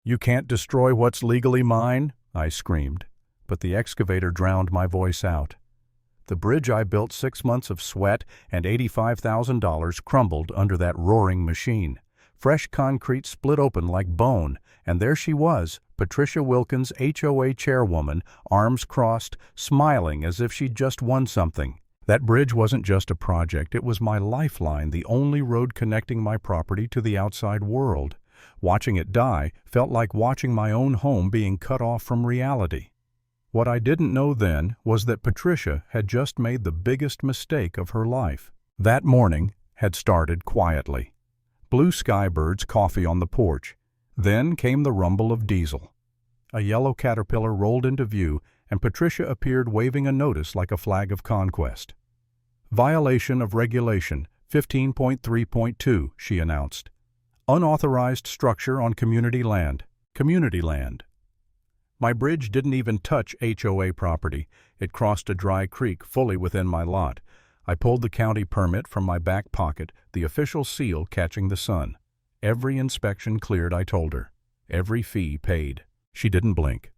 "You can't destroy what's legally mine," I screamed, but the excavator drowned my voice out. The bridge I built 6 months of sweat and $85,000 crumbled under that roaring machine. Fresh concrete split open like bone, and there she was, Patricia Wilkins, HOA chairwoman, arms crossed, smiling as if she'd just won something. That bridge wasn't just a project, it was my lifeline, the only road connecting my property to the outside world. Watching it die felt like watching my own home being cut off from reality. What I didn't know then was that Patricia had just made the biggest mistake of her life. That morning had started quietly. Blue sky birds, coffee on the porch. Then came the rumble of diesel. A yellow Caterpillar rolled into view, and Patricia appeared waving a notice like a flag of conquest. "Violation of Regulation 15.3.2, she announced. "Unauthorized structure on community land." Community land. My bridge didn't even touch HOA property. It crossed a dry creek fully within my lot. I pulled the county permit from my back pocket, the official seal catching the sun. Every inspection cleared, I told her. Every fee paid. She didn't blink.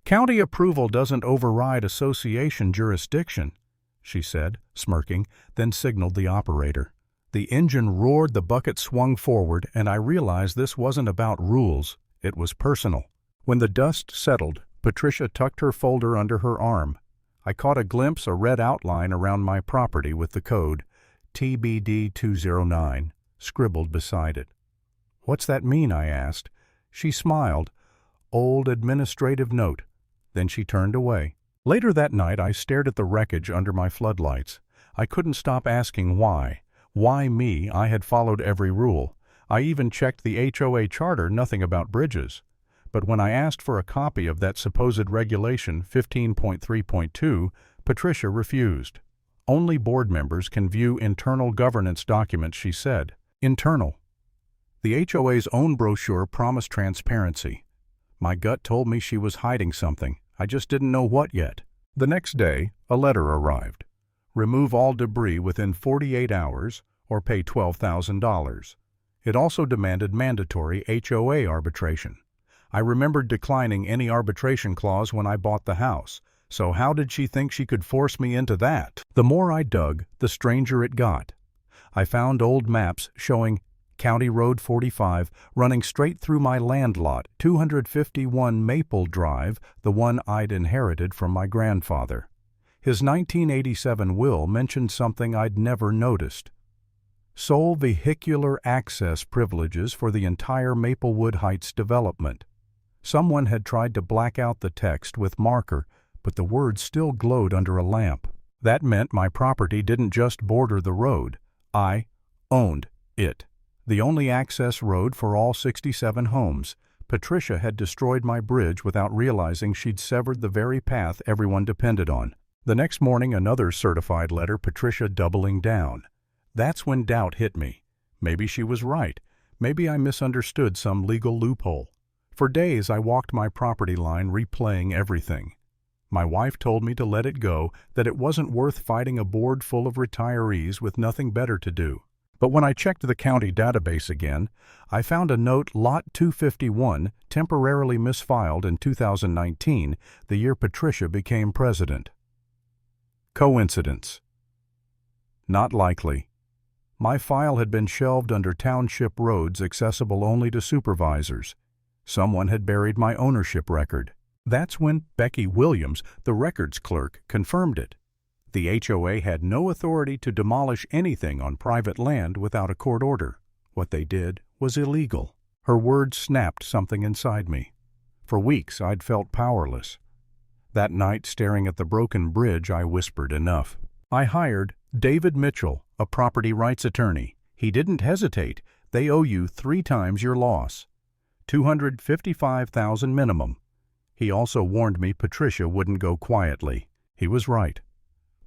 "County approval doesn't override association jurisdiction," she said, smirking, then signaled the operator. The engine roared, the bucket swung forward, and I realized this wasn't about rules. It was personal. When the dust settled, Patricia tucked her folder under her arm. I caught a glimpse, a red outline around my property with the code, TBD 209, scribbled beside it. "What's that mean?" I asked. She smiled. "Old administrative note." Then she turned away. Later that night, I stared at the wreckage under my floodlights. I couldn't stop asking why. Why me? I had followed every rule. I even checked the HOA charter, nothing about bridges. But when I asked for a copy of that supposed regulation 15.3.2, Patricia refused. "Only board members can view internal governance documents," she said. Internal. The HOA's own brochure promised transparency. My gut told me she was hiding something. I just didn't know what yet. The next day, a letter arrived. Remove all debris within 48 hours or pay $12,000. It also demanded mandatory HOA arbitration. I remembered declining any arbitration clause when I bought the house, so how did she think she could force me into that? The more I dug, the stranger it got. I found old maps showing County Road 45 running straight through my land lot, 251 Maple Drive, the one I'd inherited from my grandfather. His 1987 will mentioned something I'd never noticed. Sole vehicular access privileges for the entire Maplewood Heights development. Someone had tried to black out the text with marker, but the words still glowed under a lamp. That meant my property didn't just border the road. I owned it. The only access road for all 67 homes. Patricia had destroyed my bridge without realizing she'd severed the very path everyone depended on. The next morning, another certified letter, Patricia doubling down. That's when doubt hit me. Maybe she was right. Maybe I misunderstood some legal loophole. For days, I walked my property line replaying everything. My wife told me to let it go, that it wasn't worth fighting a board full of retirees with nothing better to do. But when I checked the county database again, I found a note Lot 251 temporarily misfiled in 2019, the year Patricia became president. Coincidence? Not likely. My file had been shelved under township roads accessible only to supervisors. Someone had buried my ownership record. That's when Becky Williams, the records clerk, confirmed it. The HOA had no authority to demolish anything on private land without a court order. What they did was illegal. Her words snapped something inside me. For weeks, I'd felt powerless. That night, staring at the broken bridge, I whispered enough. I hired David Mitchell, a property rights attorney. He didn't hesitate. They owe you 3 times your loss. $255,000 minimum. He also warned me Patricia wouldn't go quietly. He was right.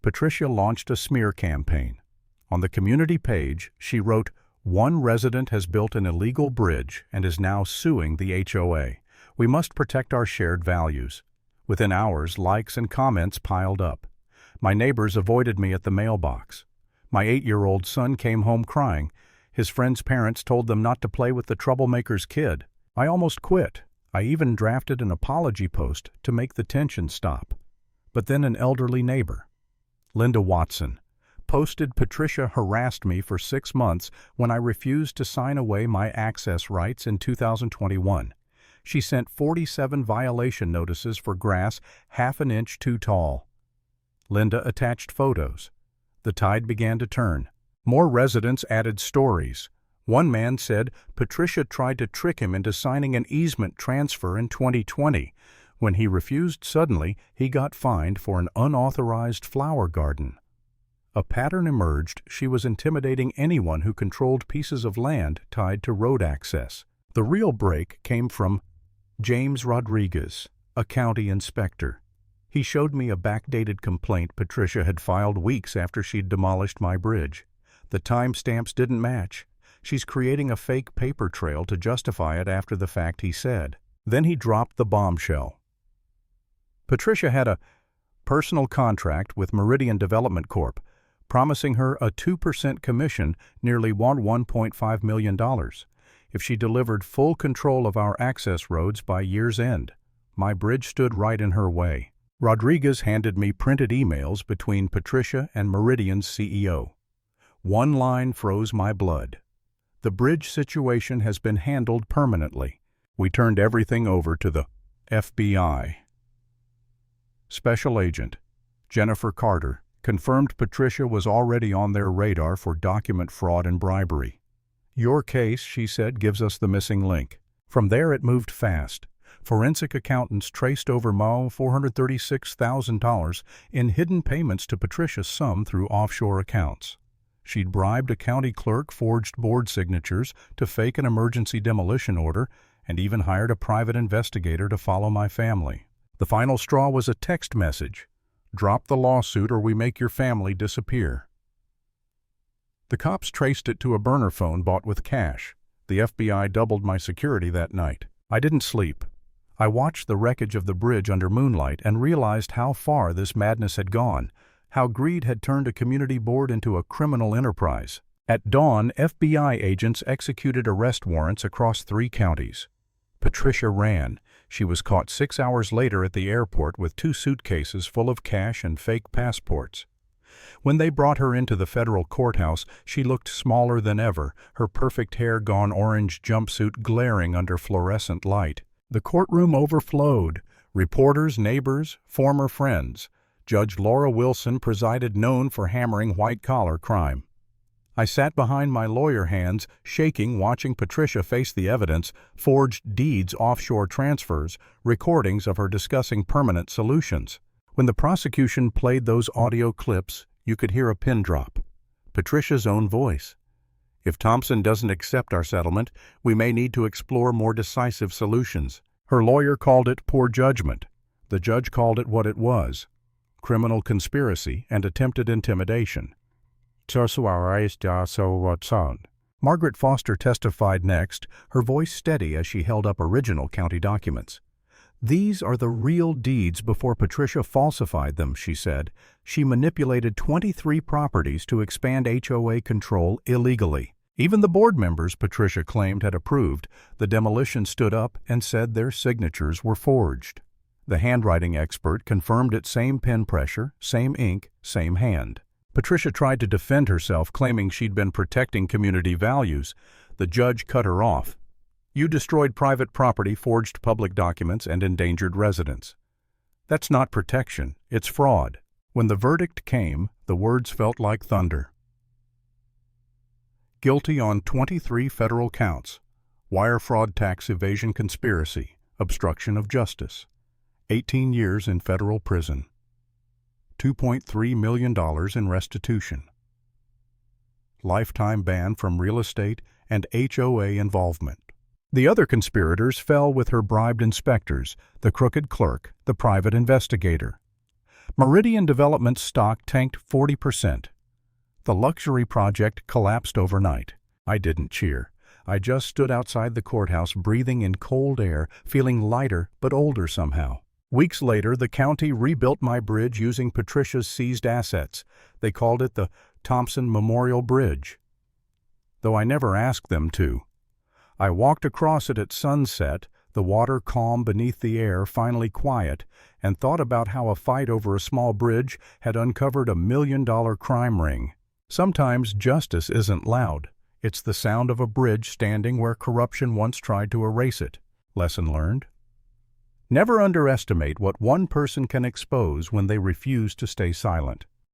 Patricia launched a smear campaign. On the community page, she wrote, "One resident has built an illegal bridge and is now suing the HOA. We must protect our shared values." Within hours, likes and comments piled up. My neighbors avoided me at the mailbox. My 8-year-old son came home crying. His friend's parents told them not to play with the troublemaker's kid. I almost quit. I even drafted an apology post to make the tension stop. But then an elderly neighbor, Linda Watson, posted Patricia harassed me for 6 months when I refused to sign away my access rights in 2021. She sent 47 violation notices for grass half an inch too tall. Linda attached photos. The tide began to turn. More residents added stories. One man said Patricia tried to trick him into signing an easement transfer in 2020. When he refused suddenly, he got fined for an unauthorized flower garden. A pattern emerged. She was intimidating anyone who controlled pieces of land tied to road access. The real break came from James Rodriguez, a county inspector. He showed me a backdated complaint Patricia had filed weeks after she'd demolished my bridge. The timestamps didn't match. She's creating a fake paper trail to justify it after the fact, he said. Then he dropped the bombshell. Patricia had a personal contract with Meridian Development Corp., promising her a 2% commission, nearly $1.5 million, if she delivered full control of our access roads by year's end. My bridge stood right in her way. Rodriguez handed me printed emails between Patricia and Meridian's CEO. One line froze my blood. The bridge situation has been handled permanently. We turned everything over to the FBI. Special Agent Jennifer Carter confirmed Patricia was already on their radar for document fraud and bribery. Your case, she said, gives us the missing link. From there it moved fast. Forensic accountants traced over $436,000 in hidden payments to Patricia's sum through offshore accounts. She'd bribed a county clerk, forged board signatures to fake an emergency demolition order, and even hired a private investigator to follow my family. The final straw was a text message. Drop the lawsuit or we make your family disappear. The cops traced it to a burner phone bought with cash. The FBI doubled my security that night. I didn't sleep. I watched the wreckage of the bridge under moonlight and realized how far this madness had gone, how greed had turned a community board into a criminal enterprise. At dawn, FBI agents executed arrest warrants across 3 counties. Patricia ran. She was caught 6 hours later at the airport with 2 suitcases full of cash and fake passports. When they brought her into the federal courthouse, she looked smaller than ever, her perfect hair gone orange jumpsuit glaring under fluorescent light. The courtroom overflowed. Reporters, neighbors, former friends. Judge Laura Wilson presided, known for hammering white-collar crime. I sat behind my lawyer hands, shaking, watching Patricia face the evidence, forged deeds, offshore transfers, recordings of her discussing permanent solutions. When the prosecution played those audio clips, you could hear a pin drop. Patricia's own voice. If Thompson doesn't accept our settlement, we may need to explore more decisive solutions. Her lawyer called it poor judgment. The judge called it what it was: criminal conspiracy and attempted intimidation. Margaret Foster testified next, her voice steady as she held up original county documents. These are the real deeds before Patricia falsified them, she said. She manipulated 23 properties to expand HOA control illegally. Even the board members Patricia claimed had approved the demolition stood up and said their signatures were forged. The handwriting expert confirmed it: same pen pressure, same ink, same hand. Patricia tried to defend herself, claiming she'd been protecting community values. The judge cut her off. You destroyed private property, forged public documents, and endangered residents. That's not protection, it's fraud. When the verdict came, the words felt like thunder. Guilty on 23 federal counts: wire fraud, tax evasion, conspiracy, obstruction of justice. 18 years in federal prison. $2.3 million in restitution. Lifetime ban from real estate and HOA involvement. The other conspirators fell with her bribed inspectors, the crooked clerk, the private investigator. Meridian Development's stock tanked 40%. The luxury project collapsed overnight. I didn't cheer. I just stood outside the courthouse, breathing in cold air, feeling lighter but older somehow. Weeks later, the county rebuilt my bridge using Patricia's seized assets. They called it the Thompson Memorial Bridge, though I never asked them to. I walked across it at sunset, the water calm beneath the air finally quiet, and thought about how a fight over a small bridge had uncovered $1 million crime ring. Sometimes justice isn't loud. It's the sound of a bridge standing where corruption once tried to erase it. Lesson learned? Never underestimate what one person can expose when they refuse to stay silent.